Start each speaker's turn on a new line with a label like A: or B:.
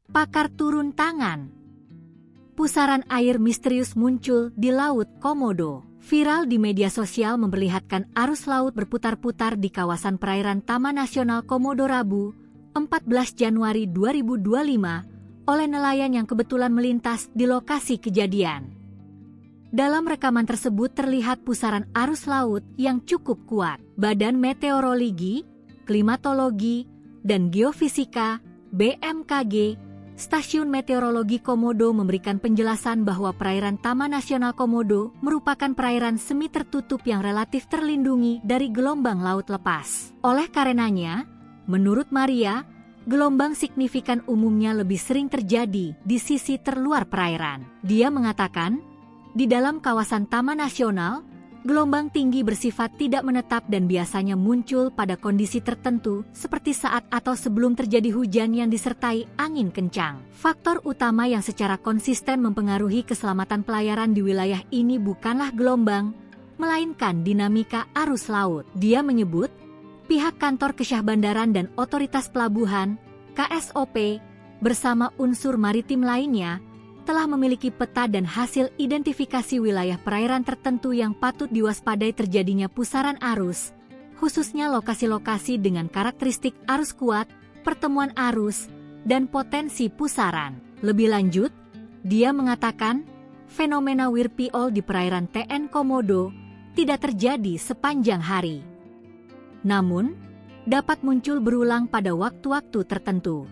A: Pakar turun tangan. Pusaran air misterius muncul di Laut Komodo. Viral di media sosial memperlihatkan arus laut berputar-putar di kawasan perairan Taman Nasional Komodo Rabu, 14 Januari 2025, oleh nelayan yang kebetulan melintas di lokasi kejadian. Dalam rekaman tersebut terlihat pusaran arus laut yang cukup kuat. Badan Meteorologi, Klimatologi, dan Geofisika (BMKG) Stasiun Meteorologi Komodo memberikan penjelasan bahwa perairan Taman Nasional Komodo merupakan perairan semi tertutup yang relatif terlindungi dari gelombang laut lepas. Oleh karenanya, menurut Maria, gelombang signifikan umumnya lebih sering terjadi di sisi terluar perairan. Dia mengatakan, di dalam kawasan Taman Nasional, gelombang tinggi bersifat tidak menetap dan biasanya muncul pada kondisi tertentu seperti saat atau sebelum terjadi hujan yang disertai angin kencang. Faktor utama yang secara konsisten mempengaruhi keselamatan pelayaran di wilayah ini bukanlah gelombang, melainkan dinamika arus laut. Dia menyebut, pihak kantor Kesyahbandaran dan otoritas pelabuhan, KSOP, bersama unsur maritim lainnya, telah memiliki peta dan hasil identifikasi wilayah perairan tertentu yang patut diwaspadai terjadinya pusaran arus, khususnya lokasi-lokasi dengan karakteristik arus kuat, pertemuan arus, dan potensi pusaran. Lebih lanjut, dia mengatakan, fenomena WIRPIOL di perairan TN Komodo tidak terjadi sepanjang hari. Namun, dapat muncul berulang pada waktu-waktu tertentu.